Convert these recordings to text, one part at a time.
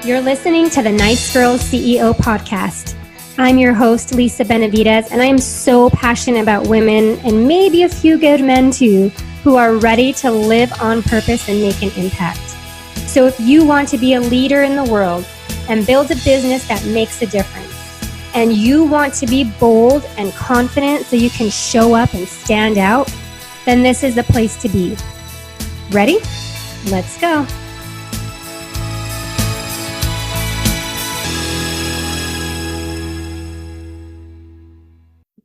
You're listening to the Nice Girls CEO podcast. I'm your host, Lisa Benavidez, and I am so passionate about women and maybe a few good men too, who are ready to live on purpose and make an impact. So if you want to be a leader in the world and build a business that makes a difference, and you want to be bold and confident so you can show up and stand out, then this is the place to be. Ready? Let's go.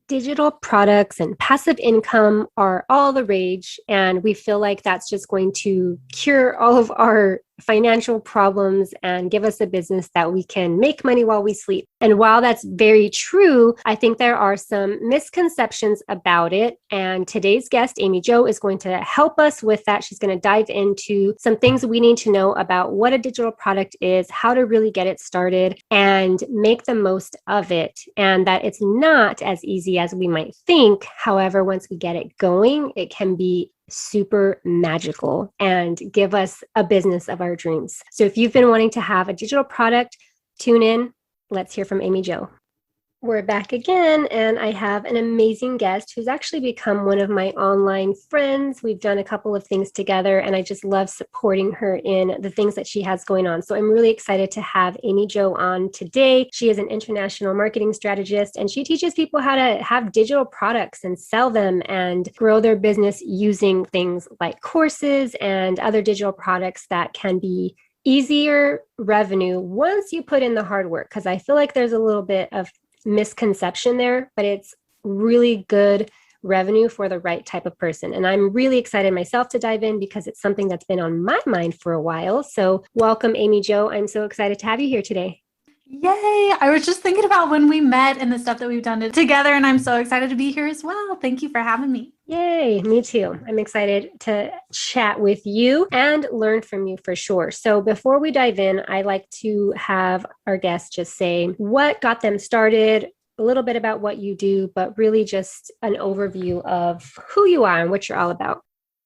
Digital products and passive income are all the rage, and we feel like that's just going to cure all of our financial problems and give us a business that we can make money while we sleep. And while that's very true, I think there are some misconceptions about it. And today's guest, Amy Jo, is going to help us with that. She's going to dive into some things we need to know about what a digital product is, how to really get it started and make the most of it. And that it's not as easy as we might think. However, once we get it going, it can be super magical and give us a business of our dreams. So if you've been wanting to have a digital product, tune in. Let's hear from Amy Jo. We're back again, and I have an amazing guest who's actually become one of my online friends. We've done a couple of things together, and I just love supporting her in the things that she has going on. So I'm really excited to have Amy Jo on today. She is an international marketing strategist, and she teaches people how to have digital products and sell them and grow their business using things like courses and other digital products that can be easier revenue once you put in the hard work. Because I feel like there's a little bit of misconception there, but it's really good revenue for the right type of person. And I'm really excited myself to dive in because it's something that's been on my mind for a while. So welcome, Amy Jo. I'm so excited to have you here today. Yay. I was just thinking about when we met and the stuff that we've done together, and I'm so excited to be here as well. Thank you for having me. Yay, me too. I'm excited to chat with you and learn from you for sure. So before we dive in, I like to have our guests just say what got them started, a little bit about what you do, but really just an overview of who you are and what you're all about.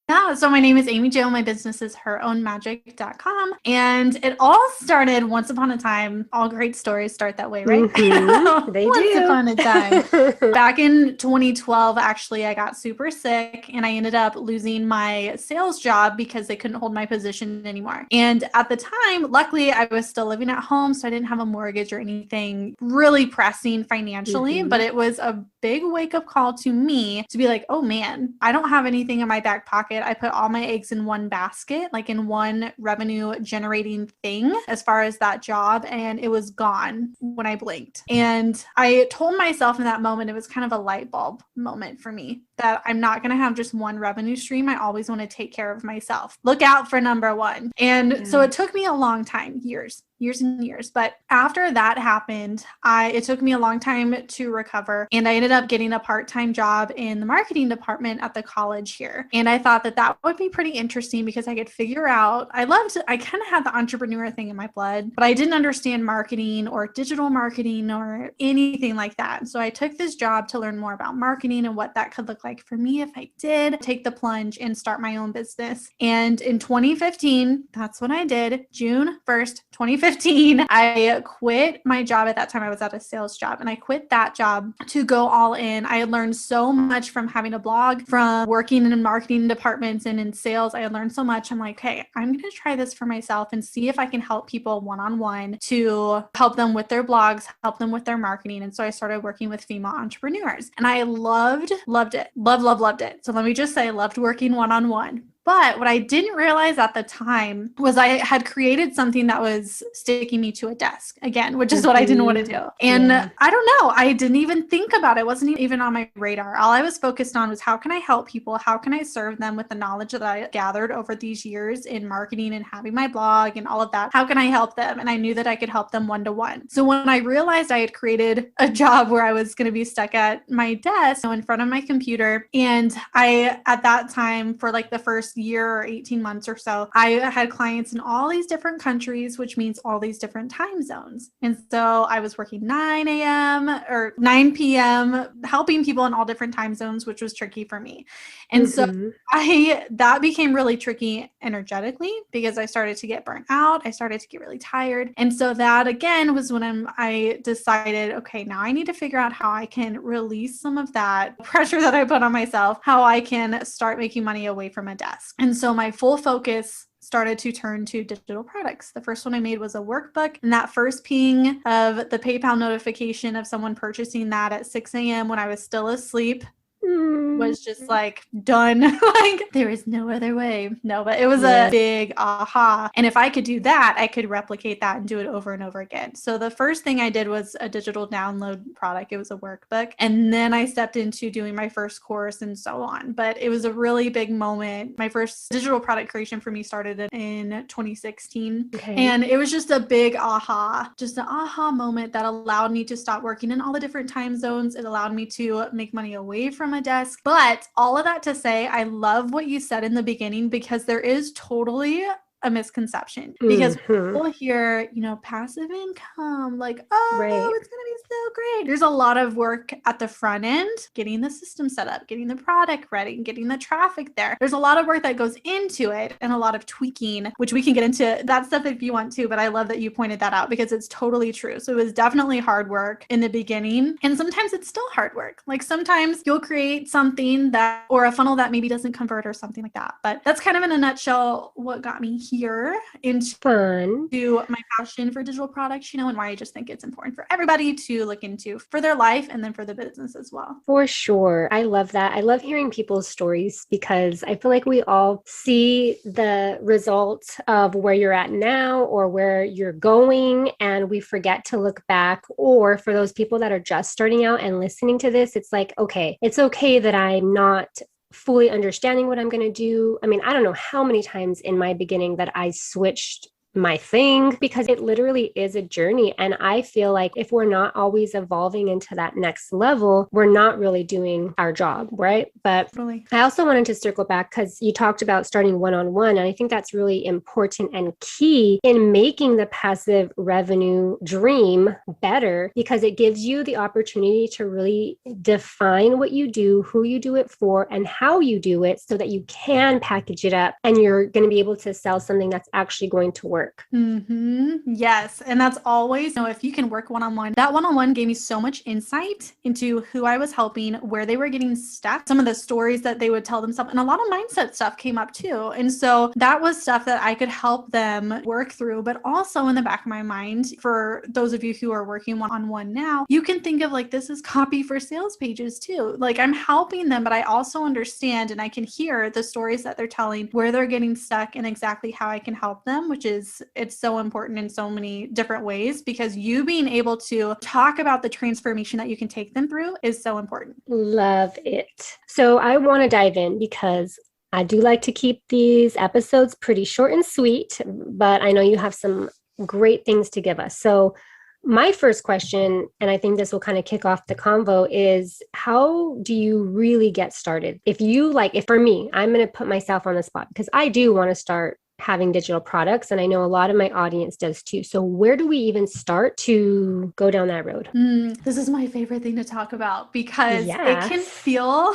Yeah, so my name is Amy Jo. My business is herownmagic.com. And it all started once upon a time. All great stories start that way, right? Mm-hmm. They once do. upon a time. Back in 2012, actually, I got super sick and I ended up losing my sales job because they couldn't hold my position anymore. And at the time, luckily, I was still living at home, so I didn't have a mortgage or anything really pressing financially. But it was a big wake-up call to me to be like, oh man, I don't have anything in my back pocket. I put all my eggs in one basket, like in one revenue generating thing as far as that job. And it was gone when I blinked. And I told myself in that moment, it was kind of a light bulb moment for me that I'm not going to have just one revenue stream. I always want to take care of myself. Look out for number one. And so it took me a long time, years and years. But after that happened, it took me a long time to recover. And I ended up getting a part-time job in the marketing department at the college here. And I thought that would be pretty interesting because I could figure out, I kind of had the entrepreneur thing in my blood, but I didn't understand marketing or digital marketing or anything like that. So I took this job to learn more about marketing and what that could look like for me if I did take the plunge and start my own business. And in 2015, that's what I did. June 1st, 2015, I quit my job. At that time, I was at a sales job and I quit that job to go all in. I had learned so much from having a blog, from working in marketing departments and in sales. I had learned so much. I'm like, hey, I'm going to try this for myself and see if I can help people one-on-one to help them with their blogs, help them with their marketing. And so I started working with female entrepreneurs and I loved it. Loved it. So let me just say I loved working one-on-one. But what I didn't realize at the time was I had created something that was sticking me to a desk again, which is what I didn't want to do. And I don't know, I didn't even think about it. It wasn't even on my radar. All I was focused on was how can I help people? How can I serve them with the knowledge that I gathered over these years in marketing and having my blog and all of that? How can I help them? And I knew that I could help them one-to-one. So when I realized I had created a job where I was going to be stuck at my desk in front of my computer, and I, at that time, for like the first first year or 18 months or so, I had clients in all these different countries, which means all these different time zones. And so I was working 9 a.m. or 9 p.m., helping people in all different time zones, which was tricky for me. And so that became really tricky energetically because I started to get burnt out. I started to get really tired. And so that again was when I decided, okay, now I need to figure out how I can release some of that pressure that I put on myself, how I can start making money away from a desk. And so my full focus started to turn to digital products. The first one I made was a workbook, and that first ping of the PayPal notification of someone purchasing that at 6 a.m. when I was still asleep was just like done. Like there is no other way. No, but it was a big aha. And if I could do that, I could replicate that and do it over and over again. So the first thing I did was a digital download product. It was a workbook. And then I stepped into doing my first course and so on. But it was a really big moment. My first digital product creation for me started in 2016. Okay. And it was just a big aha, just an aha moment that allowed me to stop working in all the different time zones. It allowed me to make money away from a desk. But all of that to say, I love what you said in the beginning, because there is totally a misconception because people hear, passive income, like, oh, it's going to be so great. There's a lot of work at the front end, getting the system set up, getting the product ready, getting the traffic there. There's a lot of work that goes into it and a lot of tweaking, which we can get into that stuff if you want to, but I love that you pointed that out because it's totally true. So it was definitely hard work in the beginning. And sometimes it's still hard work. Like sometimes you'll create something or a funnel that maybe doesn't convert or something like that. But that's kind of in a nutshell what got me here into my passion for digital products, and why I just think it's important for everybody to look into for their life and then for the business as well. For sure. I love that. I love hearing people's stories because I feel like we all see the results of where you're at now or where you're going, and we forget to look back. Or for those people that are just starting out and listening to this, it's like, okay, it's okay that I'm not fully understanding what I'm going to do. I mean, I don't know how many times in my beginning that I switched my thing because it literally is a journey. And I feel like if we're not always evolving into that next level, we're not really doing our job, right? But I also wanted to circle back because you talked about starting one-on-one. And I think that's really important and key in making the passive revenue dream better because it gives you the opportunity to really define what you do, who you do it for, and how you do it so that you can package it up and you're going to be able to sell something that's actually going to work. Yes. And that's always, if you can work one-on-one, that one-on-one gave me so much insight into who I was helping, where they were getting stuck, some of the stories that they would tell themselves, and a lot of mindset stuff came up too. And so that was stuff that I could help them work through, but also in the back of my mind, for those of you who are working one-on-one now, you can think of like, this is copy for sales pages too. Like I'm helping them, but I also understand and I can hear the stories that they're telling, where they're getting stuck and exactly how I can help them, which is it's so important in so many different ways because you being able to talk about the transformation that you can take them through is so important. Love it. So I want to dive in because I do like to keep these episodes pretty short and sweet, but I know you have some great things to give us. So my first question, and I think this will kind of kick off the convo, is how do you really get started? If for me, I'm going to put myself on the spot because I do want to start having digital products. And I know a lot of my audience does too. So where do we even start to go down that road? This is my favorite thing to talk about because it can feel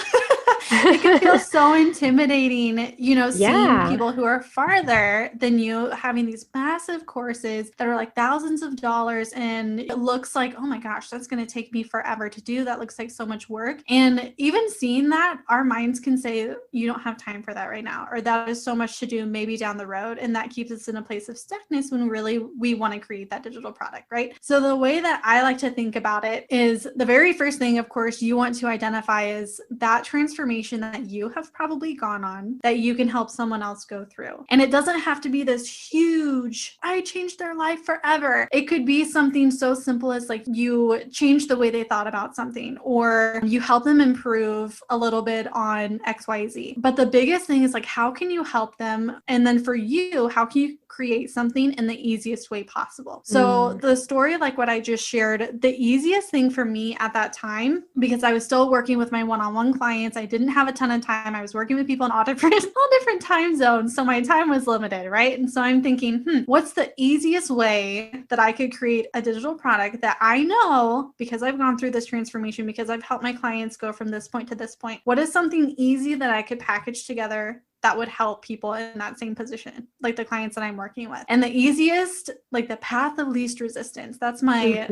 it can feel so intimidating, seeing people who are farther than you having these massive courses that are like thousands of dollars. And it looks like, oh my gosh, that's going to take me forever to do. That looks like so much work. And even seeing that, our minds can say, you don't have time for that right now, or that is so much to do maybe down the road. And that keeps us in a place of stuckness when really we want to create that digital product, right? So the way that I like to think about it is the very first thing, of course, you want to identify is that transformation that you have probably gone on that you can help someone else go through. And it doesn't have to be this huge, I changed their life forever. It could be something so simple as like you change the way they thought about something, or you help them improve a little bit on XYZ. But the biggest thing is like, how can you help them? And then for you, how can you create something in the easiest way possible? So the story, like what I just shared, the easiest thing for me at that time, because I was still working with my one-on-one clients, I didn't didn't have a ton of time. I was working with people in all different time zones. So my time was limited, right? And so I'm thinking, what's the easiest way that I could create a digital product that I know, because I've gone through this transformation, because I've helped my clients go from this point to this point, what is something easy that I could package together that would help people in that same position, like the clients that I'm working with? And the easiest, like the path of least resistance, that's my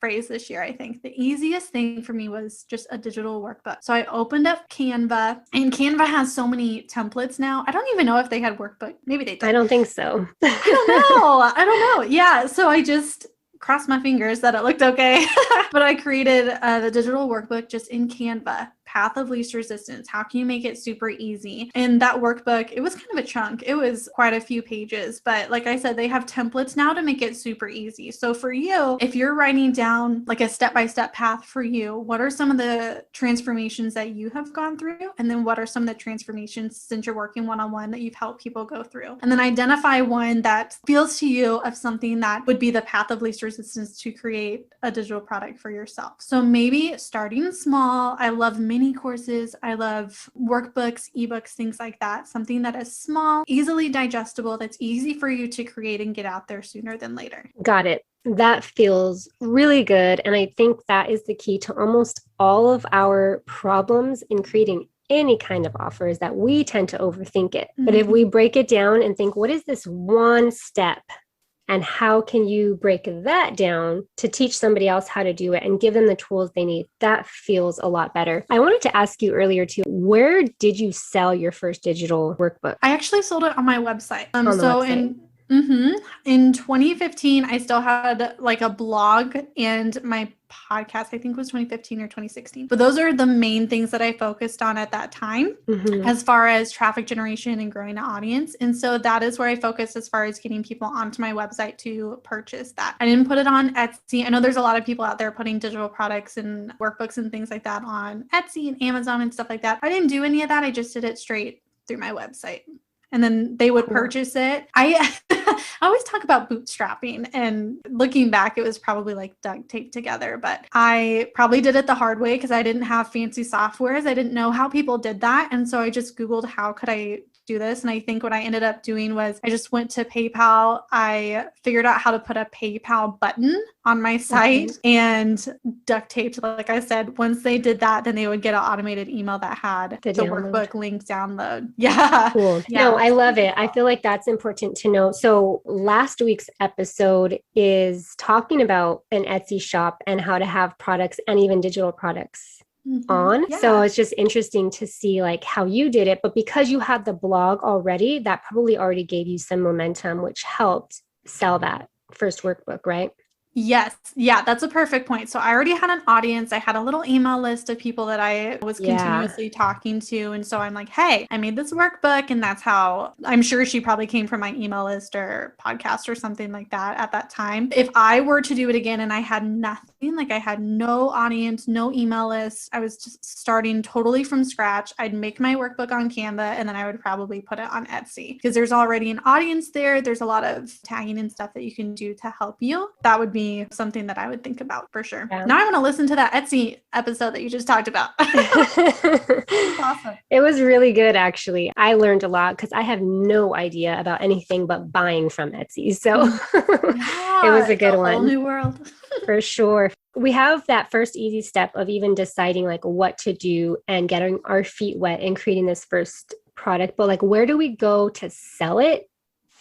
phrase this year. I think the easiest thing for me was just a digital workbook. So I opened up Canva, and Canva has so many templates now. I don't even know if they had workbook. Maybe they did. I don't think so. I don't know. Yeah. So I just crossed my fingers that it looked okay. But I created the digital workbook just in Canva. Path of least resistance. How can you make it super easy? And that workbook, it was kind of a chunk. It was quite a few pages, but like I said, they have templates now to make it super easy. So for you, if you're writing down like a step-by-step path for you, what are some of the transformations that you have gone through? And then what are some of the transformations since you're working one-on-one that you've helped people go through? And then identify one that feels to you of something that would be the path of least resistance to create a digital product for yourself. So maybe starting small. I love mini courses. I love workbooks, ebooks, things like that. Something that is small, easily digestible, that's easy for you to create and get out there sooner than later. Got it. That feels really good. And I think that is the key to almost all of our problems in creating any kind of offer, is that we tend to overthink it. But if we break it down and think, what is this one step? And how can you break that down to teach somebody else how to do it and give them the tools they need? That feels a lot better. I wanted to ask you earlier too, where did you sell your first digital workbook? I actually sold it on my website. On the website. In 2015, I still had like a blog, and my podcast, I think, was 2015 or 2016. But those are the main things that I focused on at that time as far as traffic generation and growing an audience. And so that is where I focused as far as getting people onto my website to purchase that. I didn't put it on Etsy. I know there's a lot of people out there putting digital products and workbooks and things like that on Etsy and Amazon and stuff like that. I didn't do any of that. I just did it straight through my website. And then they would purchase it. I always talk about bootstrapping, and looking back, it was probably like duct tape together, but I probably did it the hard way because I didn't have fancy softwares. I didn't know how people did that. And so I just Googled, how could I do this? And I think what I ended up doing was I just went to PayPal. I figured out how to put a PayPal button on my site and duct taped. Like I said, once they did that, then they would get an automated email that had the workbook link download. Yeah. Cool. Yeah. No, I love it. I feel like that's important to know. So last week's episode is talking about an Etsy shop and how to have products and even digital products on. Yeah. So it's just interesting to see like how you did it, but because you had the blog already, that probably already gave you some momentum, which helped sell that first workbook, right? Yes. Yeah, that's a perfect point. So I already had an audience. I had a little email list of people that I was continuously talking to. And so I'm like, hey, I made this workbook. And that's how, I'm sure she probably came from my email list or podcast or something like that at that time. If I were to do it again and I had nothing, like I had no audience, no email list, I was just starting totally from scratch, I'd make my workbook on Canva, and then I would probably put it on Etsy because there's already an audience there. There's a lot of tagging and stuff that you can do to help you. That would be something that I would think about for sure. Yeah. Now I want to listen to that Etsy episode that you just talked about. Awesome. It was really good, actually. I learned a lot because I have no idea about anything but buying from Etsy. So it was a good one. Whole new world. For sure. We have that first easy step of even deciding like what to do and getting our feet wet and creating this first product. But like, where do we go to sell it?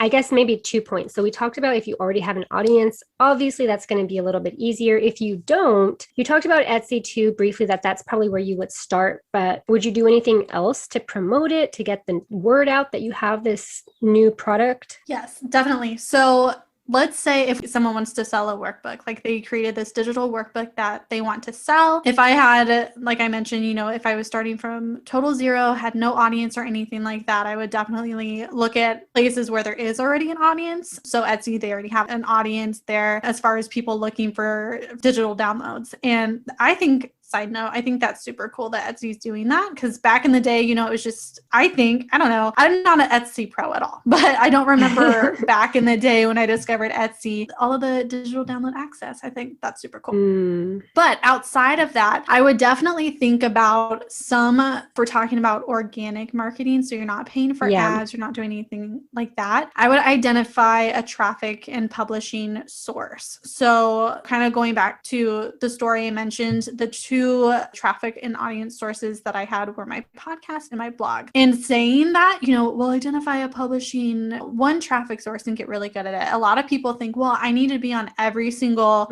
I guess maybe 2 points. So we talked about if you already have an audience, obviously that's going to be a little bit easier. If you don't, you talked about Etsy too briefly, that's probably where you would start, but would you do anything else to promote it, to get the word out that you have this new product? Yes, definitely. So let's say if someone wants to sell a workbook, like they created this digital workbook that they want to sell. If I had, like I mentioned, if I was starting from total zero, had no audience or anything like that, I would definitely look at places where there is already an audience. So Etsy, they already have an audience there as far as people looking for digital downloads. And I think side note, I think that's super cool that Etsy's doing that, because back in the day, it was just, I don't know, I'm not an Etsy pro at all, but I don't remember back in the day when I discovered Etsy, all of the digital download access. I think that's super cool. But outside of that, I would definitely think about if we're talking about organic marketing, so you're not paying for ads, you're not doing anything like that. I would identify a traffic and publishing source. So kind of going back to the story I mentioned, the two traffic and audience sources that I had were my podcast and my blog. And saying that, we'll identify a publishing one traffic source and get really good at it. A lot of people think, well, I need to be on every single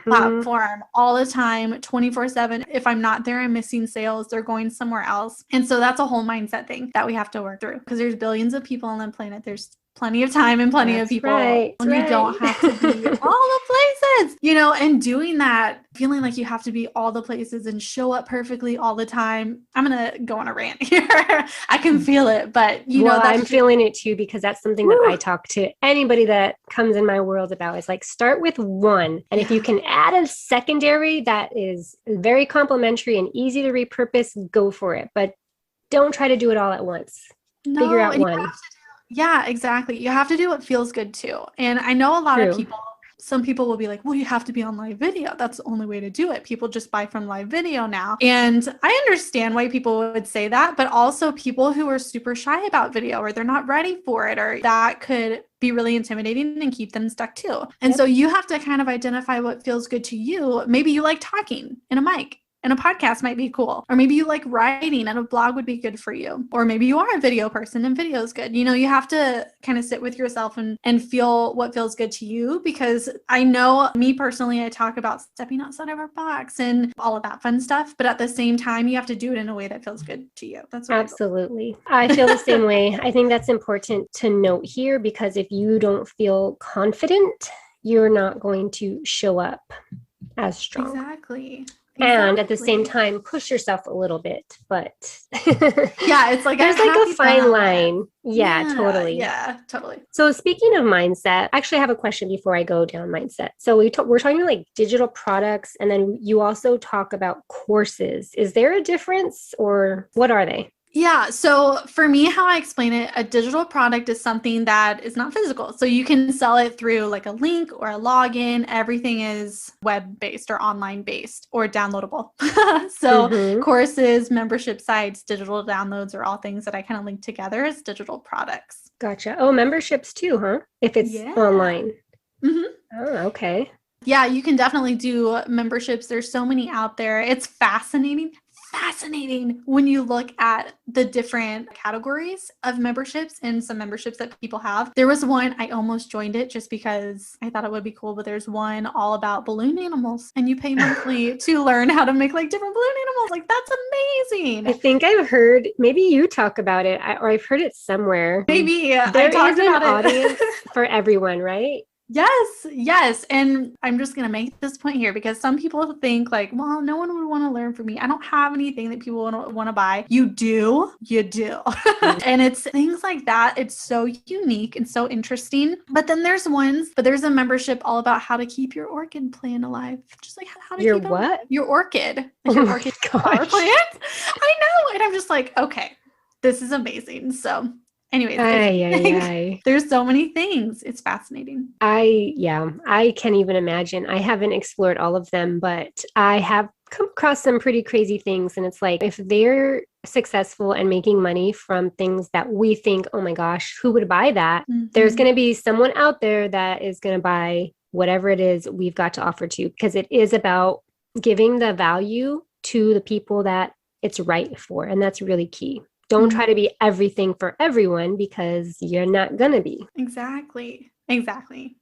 platform all the time, 24/7. If I'm not there, I'm missing sales. They're going somewhere else. And so that's a whole mindset thing that we have to work through, because there's billions of people on the planet. There's plenty of time and plenty of people. Right. You don't have to be all the places, and doing that, feeling like you have to be all the places and show up perfectly all the time. I'm going to go on a rant here. I can feel it, but I'm feeling it too, because that's something that I talk to anybody that comes in my world about. Is like, start with one. And if you can add a secondary that is very complementary and easy to repurpose, go for it. But don't try to do it all at once. Figure out one. Yeah, exactly. You have to do what feels good too. And I know a lot of people, some people will be like, well, you have to be on live video. That's the only way to do it. People just buy from live video now. And I understand why people would say that, but also people who are super shy about video, or they're not ready for it, or that could be really intimidating and keep them stuck too. And so you have to kind of identify what feels good to you. Maybe you like talking in a mic, and a podcast might be cool. Or maybe you like writing and a blog would be good for you. Or maybe you are a video person and video is good. You have to kind of sit with yourself and feel what feels good to you, because I know me personally, I talk about stepping outside of our box and all of that fun stuff. But at the same time, you have to do it in a way that feels good to you. That's what absolutely. I feel the same way. I think that's important to note here, because if you don't feel confident, you're not going to show up as strong. Exactly. And at the same time, push yourself a little bit, but it's like there's like a fine line. Yeah, totally. Yeah, totally. So speaking of mindset, actually I have a question before I go down mindset. So we're talking about like digital products, and then you also talk about courses. Is there a difference, or what are they? Yeah. So for me, how I explain it, a digital product is something that is not physical. So you can sell it through like a link or a login. Everything is web-based or online-based or downloadable. So courses, membership sites, digital downloads are all things that I kind of link together as digital products. Gotcha. Oh, memberships too, huh? If it's online. Oh, okay. Yeah, you can definitely do memberships. There's so many out there. It's fascinating when you look at the different categories of memberships and some memberships that people have. There was one, I almost joined it just because I thought it would be cool, but there's one all about balloon animals, and you pay monthly to learn how to make like different balloon animals. Like, that's amazing. I think I've heard, maybe you talk about it, or I've heard it somewhere. Maybe there is an audience for everyone, right? Yes. And I'm just going to make this point here, because some people think like, well, no one would want to learn from me. I don't have anything that people want to buy. You do. And it's things like that. It's so unique and so interesting. But then there's a membership all about how to keep your orchid plant alive. Just like how to keep your orchid. Like your orchid flower plant. I know. And I'm just like, okay, this is amazing. So anyways, there's so many things. It's fascinating. I can't even imagine. I haven't explored all of them, but I have come across some pretty crazy things. And it's like, if they're successful and making money from things that we think, oh my gosh, who would buy that? There's going to be someone out there that is going to buy whatever it is we've got to offer to, because it is about giving the value to the people that it's right for. And that's really key. Don't try to be everything for everyone, because you're not going to be. Exactly.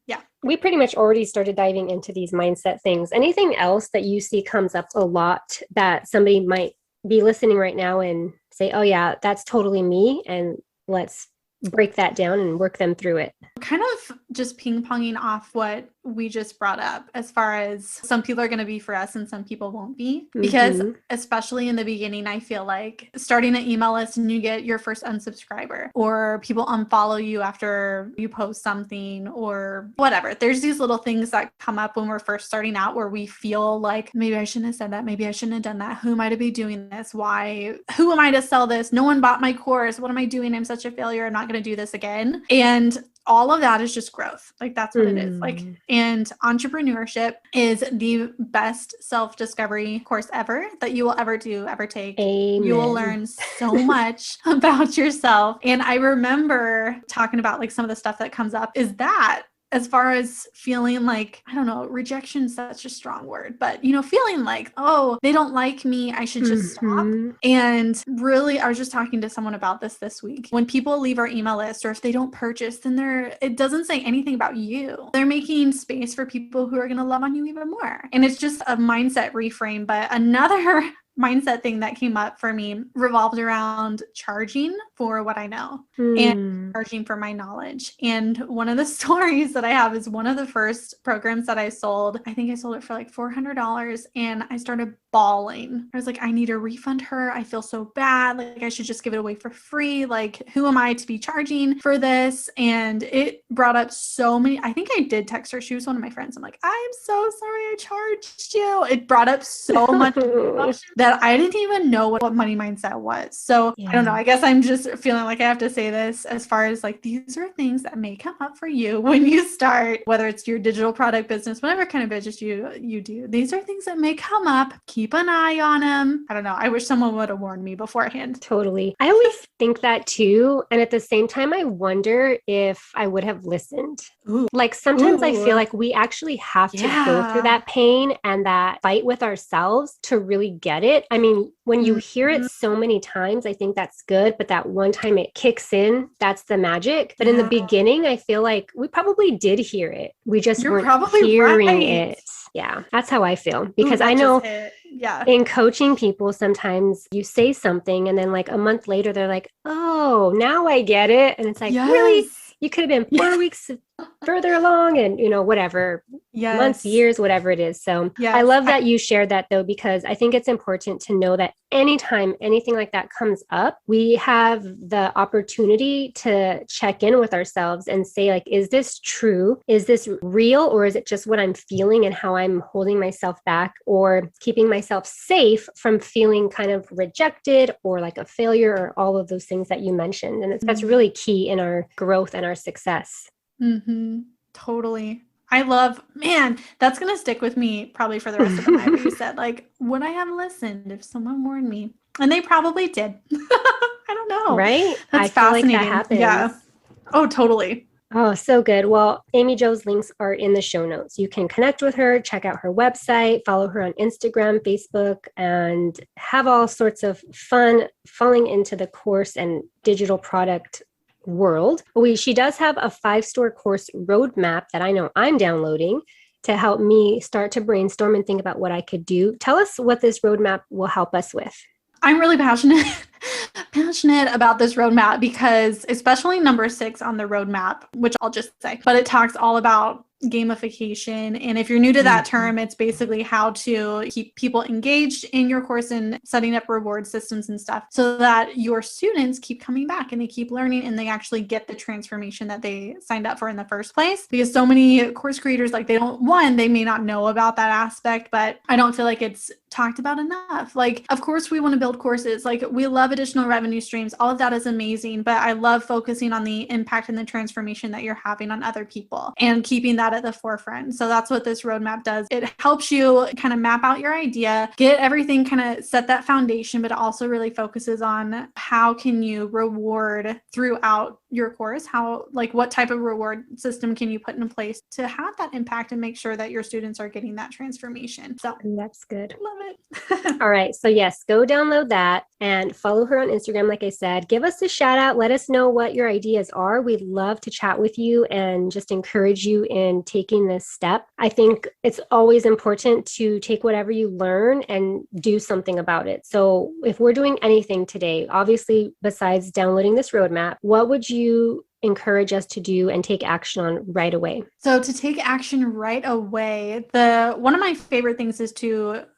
Yeah. We pretty much already started diving into these mindset things. Anything else that you see comes up a lot that somebody might be listening right now and say, oh yeah, that's totally me, and let's break that down and work them through it? Kind of just ping-ponging off what we just brought up, as far as some people are going to be for us and some people won't be. Because especially in the beginning, I feel like starting an email list and you get your first unsubscriber, or people unfollow you after you post something or whatever. There's these little things that come up when we're first starting out where we feel like, maybe I shouldn't have said that. Maybe I shouldn't have done that. Who am I to be doing this? Why? Who am I to sell this? No one bought my course. What am I doing? I'm such a failure. I'm not going to do this again. And all of that is just growth. Like, that's what it is. Like, and entrepreneurship is the best self-discovery course ever that you will ever do, ever take. Amen. You will learn so much about yourself. And I remember talking about like some of the stuff that comes up is that, as far as feeling like, I don't know, rejection is such a strong word, but, you know, feeling like, oh, they don't like me, I should just stop. And really, I was just talking to someone about this week. When people leave our email list, or if they don't purchase, then it doesn't say anything about you. They're making space for people who are going to love on you even more. And it's just a mindset reframe. But another mindset thing that came up for me revolved around charging for what I know and charging for my knowledge. And one of the stories that I have is one of the first programs that I sold. I think I sold it for like $400, and I started bawling. I was like, I need to refund her. I feel so bad. Like, I should just give it away for free. Like, who am I to be charging for this? And it brought up so many, I think I did text her. She was one of my friends. I'm like, I'm so sorry I charged you. It brought up so much emotion that I didn't even know what money mindset was. So I don't know. I guess I'm just feeling like I have to say this, as far as like, these are things that may come up for you when you start, whether it's your digital product business, whatever kind of business you do. These are things that may come up. Keep an eye on them. I don't know. I wish someone would have warned me beforehand. Totally. I always think that too. And at the same time, I wonder if I would have listened. Like, sometimes I feel like we actually have to go through that pain and that fight with ourselves to really get it. I mean, when you hear it so many times, I think that's good. But that one time it kicks in, that's the magic. But in the beginning, I feel like we probably did hear it. We just weren't hearing it. Yeah, that's how I feel. Because I know in coaching people, sometimes you say something and then like a month later, they're like, oh, now I get it. And it's like, really? You could have been 4 weeks further along, and, you know, whatever, months, years, whatever it is. So I love that you shared that, though, because I think it's important to know that anytime anything like that comes up, we have the opportunity to check in with ourselves and say, like, is this true? Is this real? Or is it just what I'm feeling and how I'm holding myself back, or keeping myself safe from feeling kind of rejected or like a failure, or all of those things that you mentioned? And that's really key in our growth and our success. Totally. I love, man, that's going to stick with me probably for the rest of the night. What you said, like, would I have listened if someone warned me? And they probably did. I don't know. Right? That's I fascinating. feel like that happens. Yeah. Oh, totally. Oh, so good. Well, Amy Jo's links are in the show notes. You can connect with her, check out her website, follow her on Instagram, Facebook, and have all sorts of fun falling into the course and digital product world. She does have a 5-store course roadmap that I know I'm downloading to help me start to brainstorm and think about what I could do. Tell us what this roadmap will help us with. I'm really passionate about this roadmap, because especially number 6 on the roadmap, which I'll just say, but it talks all about gamification. And if you're new to that term, it's basically how to keep people engaged in your course and setting up reward systems and stuff so that your students keep coming back and they keep learning and they actually get the transformation that they signed up for in the first place. Because so many course creators, like, they may not know about that aspect, but I don't feel like it's talked about enough. Like, of course we want to build courses. Like, we love additional revenue streams. All of that is amazing, but I love focusing on the impact and the transformation that you're having on other people and keeping that at the forefront. So that's what this roadmap does. It helps you kind of map out your idea, get everything, kind of set that foundation, but it also really focuses on how can you reward throughout your course, what type of reward system can you put in place to have that impact and make sure that your students are getting that transformation. So that's good. Love it. All right. So yes, go download that and follow her on Instagram. Like I said, give us a shout out. Let us know what your ideas are. We'd love to chat with you and just encourage you in taking this step. I think it's always important to take whatever you learn and do something about it. So if we're doing anything today, obviously, besides downloading this roadmap, what would you encourage us to do and take action on right away? So to take action right away, one of my favorite things is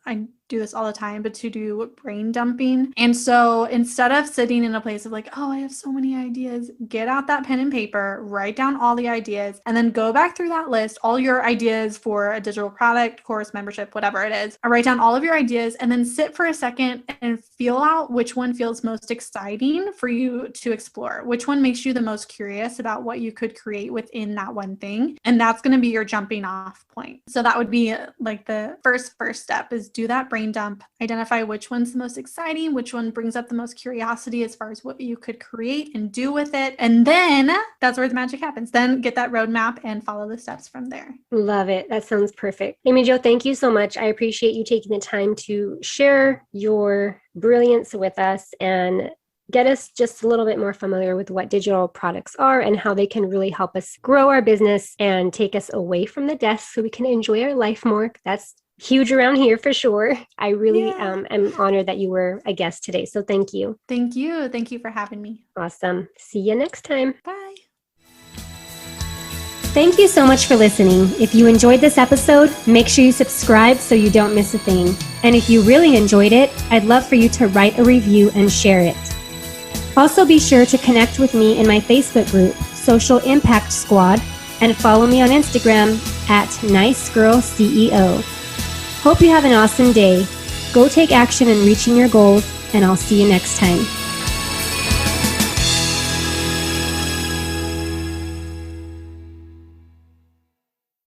I do this all the time, but to do brain dumping. And so instead of sitting in a place of like, oh, I have so many ideas, get out that pen and paper, write down all the ideas, and then go back through that list, all your ideas for a digital product, course, membership, whatever it is. Write down all of your ideas and then sit for a second and feel out which one feels most exciting for you to explore, which one makes you the most curious about what you could create within that one thing. And that's going to be your jumping off point. So that would be like the first step is do that brain dump, identify which one's the most exciting, which one brings up the most curiosity as far as what you could create and do with it. And then that's where the magic happens. Then get that roadmap and follow the steps from there. Love it. That sounds perfect. Amy Jo, thank you so much. I appreciate you taking the time to share your brilliance with us and get us just a little bit more familiar with what digital products are and how they can really help us grow our business and take us away from the desk so we can enjoy our life more. That's huge around here for sure. I really am honored that you were a guest today. So thank you. Thank you. Thank you for having me. Awesome. See you next time. Bye. Thank you so much for listening. If you enjoyed this episode, make sure you subscribe so you don't miss a thing. And if you really enjoyed it, I'd love for you to write a review and share it. Also, be sure to connect with me in my Facebook group, Social Impact Squad, and follow me on Instagram at NiceGirlCEO. Hope you have an awesome day. Go take action in reaching your goals, and I'll see you next time.